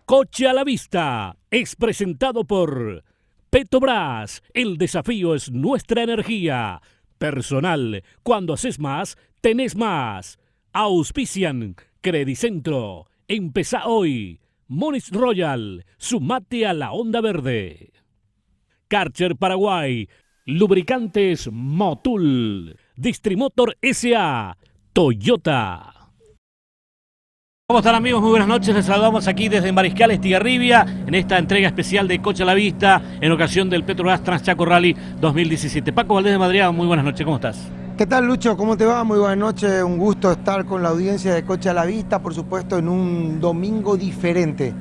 Coche a la Vista es presentado por Petrobras. El desafío es nuestra energía. Personal, cuando haces más, tenés más. Auspician Credicentro. Empezá hoy. Moniz Royal. Sumate a la onda verde. Karcher Paraguay. Lubricantes Motul. Distrimotor S.A. Toyota. ¿Cómo están, amigos? Muy buenas noches, les saludamos aquí desde Mariscal Estigarribia en esta entrega especial de Coche a la Vista en ocasión del Petrobras Transchaco Rally 2017. Paco Valdés de Madriaga, muy buenas noches, ¿cómo estás? ¿Qué tal, Lucho? ¿Cómo te va? Muy buenas noches, un gusto estar con la audiencia de Coche a la Vista, por supuesto en un domingo diferente,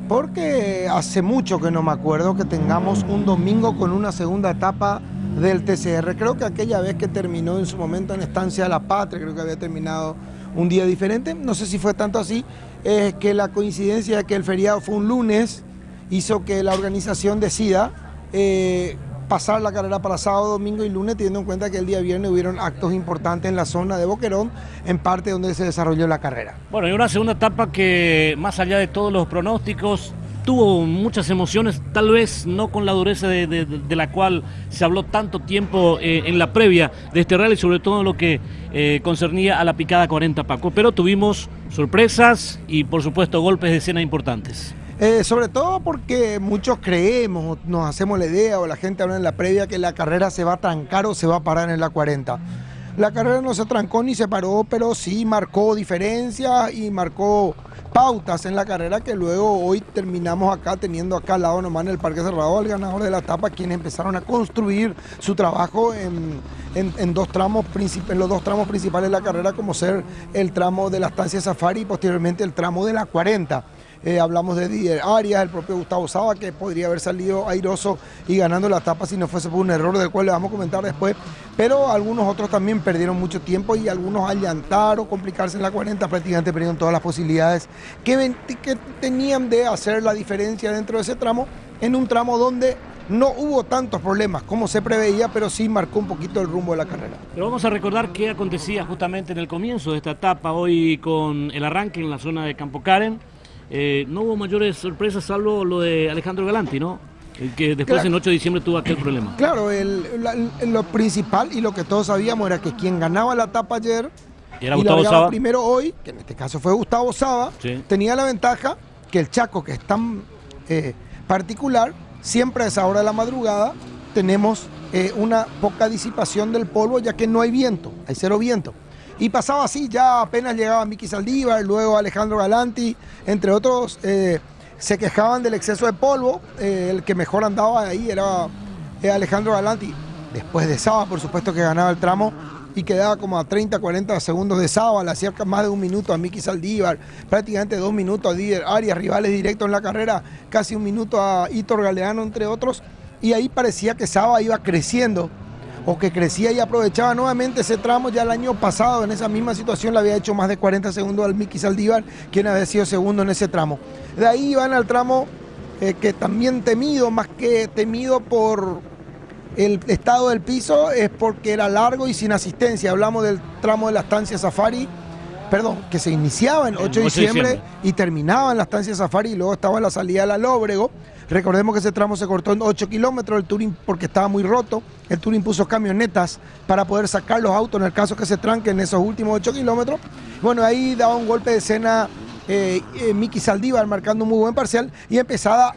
porque hace mucho que no me acuerdo que tengamos un domingo con una segunda etapa del TCR. Creo que aquella vez que terminó en su momento en Estancia de la Patria, creo que había terminado un día diferente, no sé si fue tanto así, que la coincidencia de que el feriado fue un lunes hizo que la organización decida pasar la carrera para sábado, domingo y lunes, teniendo en cuenta que el día viernes hubieron actos importantes en la zona de Boquerón, en parte donde se desarrolló la carrera. Bueno, y una segunda etapa que, más allá de todos los pronósticos, tuvo muchas emociones, tal vez no con la dureza de la cual se habló tanto tiempo en la previa de este rally, sobre todo lo que concernía a la picada 40, Paco, pero tuvimos sorpresas y por supuesto golpes de escena importantes. Sobre todo porque muchos creemos, nos hacemos la idea o la gente habla en la previa que la carrera se va a trancar o se va a parar en la 40. La carrera no se trancó ni se paró, pero sí marcó diferencias y marcó pautas en la carrera que luego hoy terminamos acá teniendo acá al lado nomás en el Parque Cerrado al ganador de la etapa, quienes empezaron a construir su trabajo en los dos tramos principales de la carrera, como ser el tramo de la estancia Safari y posteriormente el tramo de la 40. Hablamos de Didier Arias, el propio Gustavo Saba, que podría haber salido airoso y ganando la etapa si no fuese por un error del cual le vamos a comentar después, pero algunos otros también perdieron mucho tiempo y algunos al llantar o complicarse en la 40 prácticamente perdieron todas las posibilidades que tenían de hacer la diferencia dentro de ese tramo, en un tramo donde no hubo tantos problemas como se preveía, pero sí marcó un poquito el rumbo de la carrera. Pero vamos a recordar qué acontecía justamente en el comienzo de esta etapa, hoy con el arranque en la zona de Campo Karen. No hubo mayores sorpresas salvo lo de Alejandro Galanti, ¿no? Que después en 8 de diciembre tuvo aquel problema. Claro, lo principal y lo que todos sabíamos era que quien ganaba la etapa ayer era Gustavo Saba primero hoy, que en este caso fue Gustavo Saba, sí, tenía la ventaja que el Chaco, que es tan particular, siempre a esa hora de la madrugada tenemos una poca disipación del polvo, ya que no hay viento, hay cero viento. Y pasaba así, ya apenas llegaba Miki Saldívar, luego Alejandro Galanti, entre otros, se quejaban del exceso de polvo. El que mejor andaba ahí era Alejandro Galanti, después de Saba, por supuesto, que ganaba el tramo y quedaba como a 30, 40 segundos de Saba, le hacía más de un minuto a Miki Saldívar, prácticamente 2 minutos a Didier Arias, rivales directos en la carrera, casi 1 minuto a Hitor Galeano, entre otros, y ahí parecía que Saba iba creciendo, o que crecía y aprovechaba nuevamente ese tramo. Ya el año pasado en esa misma situación le había hecho más de 40 segundos al Miki Saldívar, quien había sido segundo en ese tramo. De ahí van al tramo que también temido, más que temido por el estado del piso, es porque era largo y sin asistencia. Hablamos del tramo de la estancia Safari, que se iniciaba en 8 de diciembre y terminaba en la estancia Safari y luego estaba la salida de la Lóbrego. Recordemos que ese tramo se cortó en 8 kilómetros, el Touring porque estaba muy roto. El Touring puso camionetas para poder sacar los autos en el caso que se tranquen esos últimos 8 kilómetros. Bueno, ahí daba un golpe de escena Miki Saldívar marcando un muy buen parcial y empezaba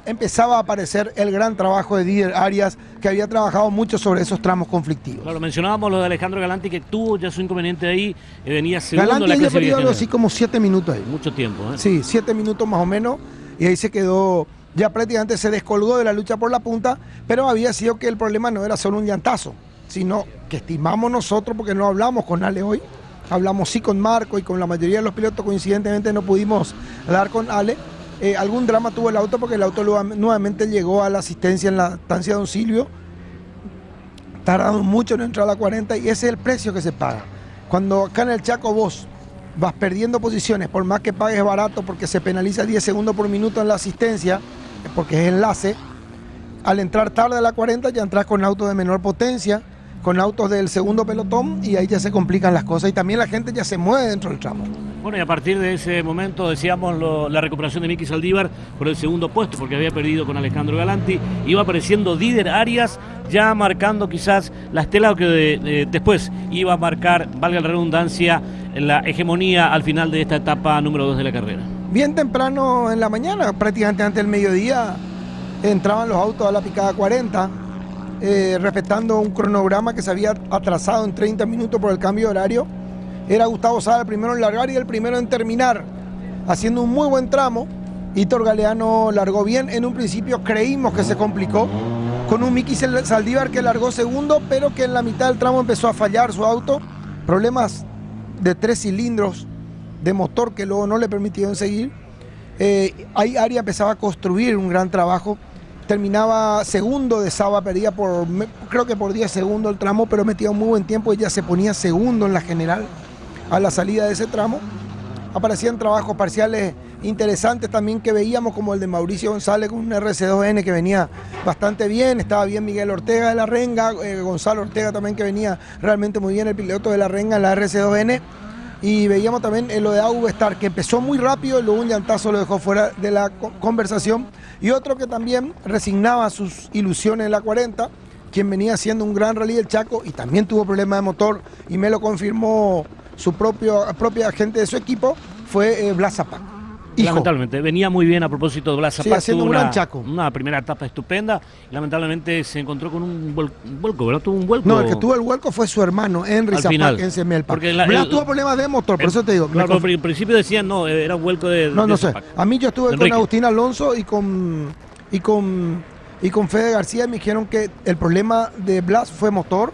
a aparecer el gran trabajo de Didier Arias, que había trabajado mucho sobre esos tramos conflictivos. Claro, mencionábamos lo de Alejandro Galanti, que tuvo ya su inconveniente ahí, venía segundo en la clasificación. Galanti había perdido así como 7 minutos ahí. Mucho tiempo, ¿eh? Sí, 7 minutos más o menos, y ahí se quedó. Ya prácticamente se descolgó de la lucha por la punta, pero había sido que el problema no era solo un llantazo, sino que estimamos nosotros, porque no hablamos con Ale hoy, hablamos sí con Marco y con la mayoría de los pilotos, coincidentemente no pudimos hablar con Ale. Algún drama tuvo el auto porque el auto nuevamente llegó a la asistencia en la estancia de Don Silvio, tardaron mucho en entrar a la 40 y ese es el precio que se paga. Cuando acá en el Chaco vos vas perdiendo posiciones, por más que pagues barato porque se penaliza 10 segundos por minuto en la asistencia, porque es enlace, al entrar tarde a la 40 ya entras con autos de menor potencia, con autos del segundo pelotón y ahí ya se complican las cosas y también la gente ya se mueve dentro del tramo. Bueno, y a partir de ese momento decíamos la recuperación de Miki Saldívar por el segundo puesto, porque había perdido con Alejandro Galanti, iba apareciendo Didier Arias ya marcando quizás la estela que después iba a marcar, valga la redundancia, la hegemonía al final de esta etapa número 2 de la carrera. Bien temprano en la mañana, prácticamente antes del mediodía, entraban los autos a la picada 40, respetando un cronograma que se había atrasado en 30 minutos por el cambio de horario. Era Gustavo Saba el primero en largar y el primero en terminar, haciendo un muy buen tramo. Hitor Galeano largó bien, en un principio creímos que se complicó, con un Miki Saldívar que largó segundo, pero que en la mitad del tramo empezó a fallar su auto, problemas de 3 cilindros de motor que luego no le permitieron seguir. Ahí Arias empezaba a construir un gran trabajo, terminaba segundo de Saba, perdía creo que por 10 segundos el tramo, pero metía un muy buen tiempo y ya se ponía segundo en la general a la salida de ese tramo. Aparecían trabajos parciales interesantes también que veíamos, como el de Mauricio González con un RC2N que venía bastante bien, estaba bien Miguel Ortega de la Renga, Gonzalo Ortega también que venía realmente muy bien, el piloto de la Renga en la RC2N, y veíamos también lo de Aubestar, que empezó muy rápido y luego un llantazo lo dejó fuera de la conversación, y otro que también resignaba sus ilusiones en la 40, quien venía haciendo un gran rally del Chaco y también tuvo problemas de motor y me lo confirmó su propia gente de su equipo, fue Blas Zapac. hijo. Lamentablemente, venía muy bien a propósito de Blas Sí, Zapata, haciendo tuvo un gran Chaco. una primera etapa estupenda, lamentablemente se encontró con un vuelco, ¿verdad? Tuvo un vuelco. No, el que tuvo el vuelco fue su hermano, Henry Al Zapac final. en Semelpa. Porque Blas tuvo problemas de motor, por eso te digo. Claro, al principio decían, no, era un vuelco de No sé. Zapac. A mí yo estuve Enrique. con Agustín Alonso y con Fede García y me dijeron que el problema de Blas fue motor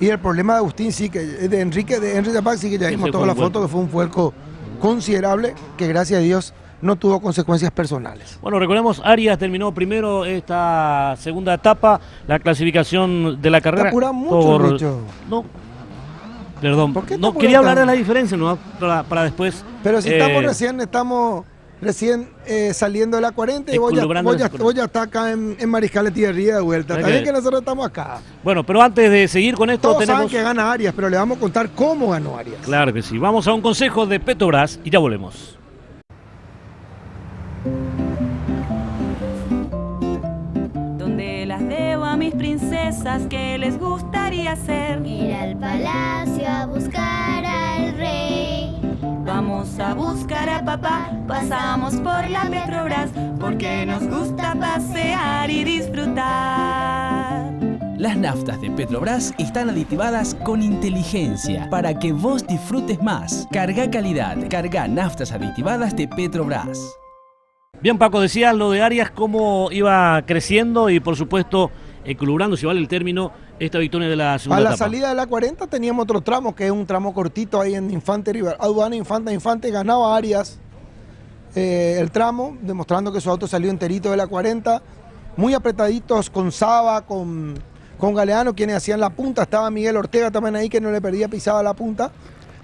y el problema de Agustín sí que de Henry Zapac sí que ya vimos Ese toda fue la un foto, vuelco. que fue un vuelco considerable que gracias a Dios no tuvo consecuencias personales. Bueno, recordemos, Arias terminó primero esta segunda etapa, la clasificación de la carrera. Te apuras mucho, Lucho. No, perdón, ¿Por qué te no apuras quería hablar tanto? de la diferencia, ¿no? Para después. Pero si estamos recién saliendo de la 40 y vos ya estás acá en Mariscal Echeverría de vuelta. Está bien que nosotros estamos acá. Bueno, pero antes de seguir con esto, Todos saben tenemos. que gana Arias, pero le vamos a contar cómo ganó Arias. Claro que sí. Vamos a un consejo de Petrobras y ya volvemos. Donde las debo a mis princesas, ¿qué les gustaría ser? Ir al palacio a buscar al rey. Vamos a buscar a papá, pasamos por la Petrobras, porque nos gusta pasear y disfrutar. Las naftas de Petrobras están aditivadas con inteligencia para que vos disfrutes más. Carga calidad, carga naftas aditivadas de Petrobras. Bien, Paco, decías lo de Arias, cómo iba creciendo y por supuesto equilibrando, si vale el término, esta victoria de la segunda A la etapa. salida de la 40 teníamos otro tramo, que es un tramo cortito ahí en Infante River. Aduana Infante ganaba Arias el tramo, demostrando que su auto salió enterito de la 40. Muy apretaditos con Saba, con Galeano, quienes hacían la punta. Estaba Miguel Ortega también ahí, que no le perdía pisada la punta.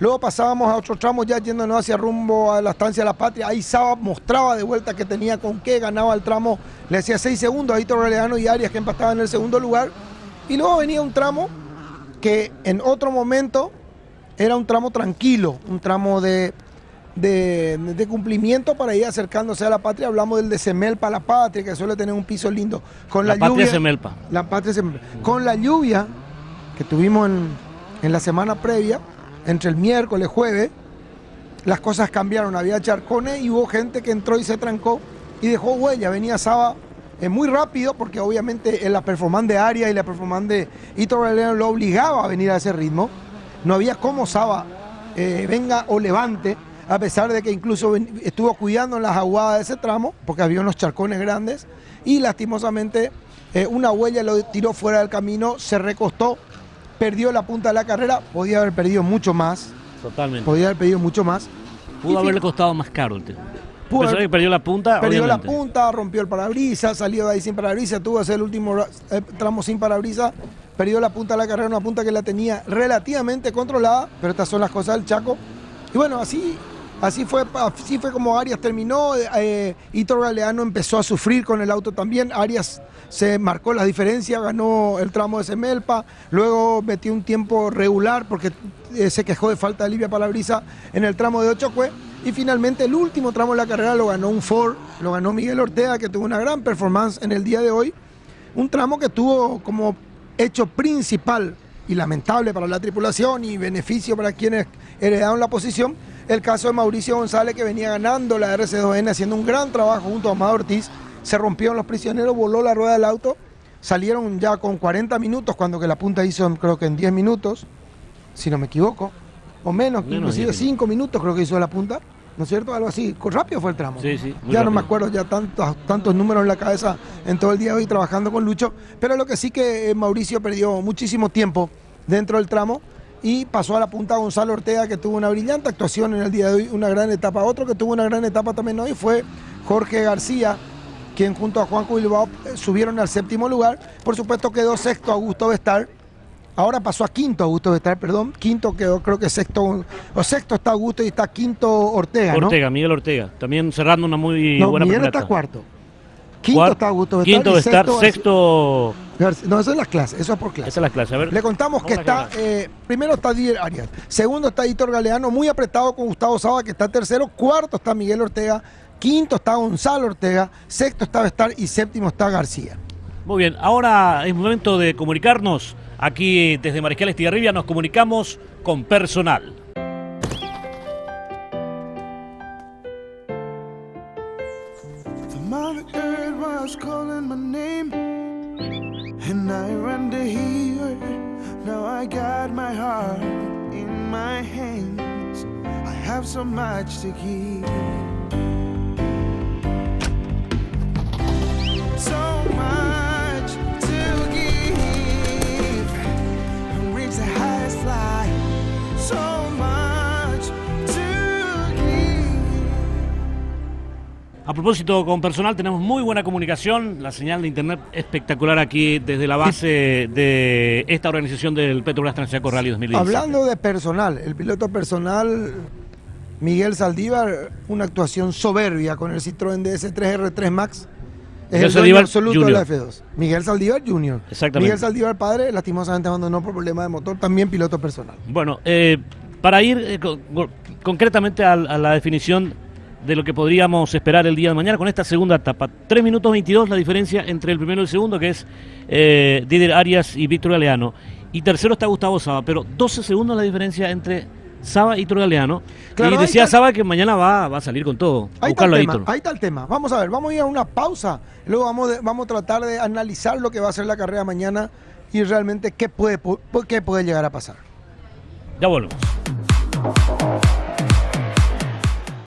Luego pasábamos a otro tramo ya yéndonos hacia rumbo a la estancia de la Patria. Ahí Saba mostraba de vuelta que tenía con qué, ganaba el tramo, le hacía 6 segundos a Hito Galeano y Arias, que empataban en el segundo lugar. Y luego venía un tramo que en otro momento era un tramo tranquilo, un tramo de cumplimiento para ir acercándose a la Patria. Hablamos del de Semelpa a la Patria, que suele tener un piso lindo. Con La Patria lluvia, Semelpa. La Patria Semelpa. Con la lluvia que tuvimos en la semana previa, entre el miércoles y jueves, las cosas cambiaron. Había charcones y hubo gente que entró y se trancó y dejó huella. Venía Saba muy rápido, porque obviamente la performance de Arias y la performance de Hito Galeano lo obligaba a venir a ese ritmo. No había cómo Saba venga o levante, a pesar de que incluso estuvo cuidando en las aguadas de ese tramo, porque había unos charcones grandes, y lastimosamente una huella lo tiró fuera del camino, se recostó, perdió la punta de la carrera, podía haber perdido mucho más. Totalmente. Podía haber perdido mucho más. Pudo haberle costado más caro el tema. Pudo Pesar de haber- que perdió la punta, Perdió obviamente. la punta, rompió el parabrisas, salió de ahí sin parabrisas, tuvo que hacer el último tramo sin parabrisas, perdió la punta de la carrera, una punta que la tenía relativamente controlada, pero estas son las cosas del Chaco. Y bueno, así fue como Arias terminó. Hito Galeano empezó a sufrir con el auto también. Arias se marcó las diferencias, ganó el tramo de Semelpa, luego metió un tiempo regular porque se quejó de falta de Livia Palabrisa en el tramo de Ochocue. Y finalmente el último tramo de la carrera lo ganó un Ford, lo ganó Miguel Ortega, que tuvo una gran performance en el día de hoy. Un tramo que tuvo como hecho principal y lamentable para la tripulación y beneficio para quienes heredaron la posición, el caso de Mauricio González, que venía ganando la RC2N, haciendo un gran trabajo junto a Amado Ortiz. Se rompieron los prisioneros, voló la rueda del auto, salieron ya con 40 minutos, cuando que la punta hizo creo que en 10 minutos, si no me equivoco, o menos, inclusive 10 5 minutos creo que hizo la punta, ¿no es cierto? Algo así, rápido fue el tramo. Sí, sí, muy Ya no me rápido. acuerdo ya tantos números en la cabeza en todo el día de hoy trabajando con Lucho, pero lo que sí que Mauricio perdió muchísimo tiempo dentro del tramo y pasó a la punta Gonzalo Ortega, que tuvo una brillante actuación en el día de hoy, una gran etapa. Otro que tuvo una gran etapa también hoy fue Jorge García, quien junto a Juanjo Bilbao subieron al 7º lugar. Por supuesto quedó sexto Augusto Bestar. Ahora pasó a quinto Augusto Bestar, perdón. Quinto quedó, creo que sexto está Augusto y está quinto Ortega, ¿no? Ortega, Miguel Ortega. También cerrando una muy No, buena Miguel primera está etapa. cuarto. Quinto está Augusto Bestar. Quinto y Bestar, sexto sexto. No, eso es las clases, eso es por clase. Esa es la clase. A ver. Le contamos que Vamos a está, primero está Didier Arias, segundo está Hito Galeano, muy apretado con Gustavo Saba, que está tercero, cuarto está Miguel Ortega, quinto está Gonzalo Ortega, sexto está Bestar y séptimo está García. Muy bien, ahora es momento de comunicarnos. Aquí desde Mariscal Estigarribia nos comunicamos con personal. And I run to here. Now I got my heart in my hands. I have so much to give. So much to give. And reach the highest fly. So much to give. A propósito, con personal tenemos muy buena comunicación, la señal de internet espectacular aquí desde la base de esta organización del Petrobras Transchaco Rally 2017. Hablando de personal, el piloto personal Miguel Saldívar, una actuación soberbia con el Citroën DS3 R3 Max. Es Miguel el dueño Saldívar absoluto Jr. de la F2. Miguel Saldívar Jr. Exactamente. Miguel Saldívar padre, lastimosamente abandonó por problema de motor, también piloto personal. Bueno, para ir concretamente a la definición de lo que podríamos esperar el día de mañana con esta segunda etapa. 3 minutos 22 la diferencia entre el primero y el segundo, que es Didier Arias y Víctor Galeano. Y tercero está Gustavo Saba, pero 12 segundos la difera entre Saba y Víctor Galeano. Claro, y decía Saba que mañana va a salir con todo. Ahí Buscarlo a está Víctor. ahí está el tema. Vamos a ver, vamos a ir a una pausa. Luego vamos a tratar de analizar lo que va a ser la carrera mañana y realmente qué puede llegar a pasar. Ya volvemos.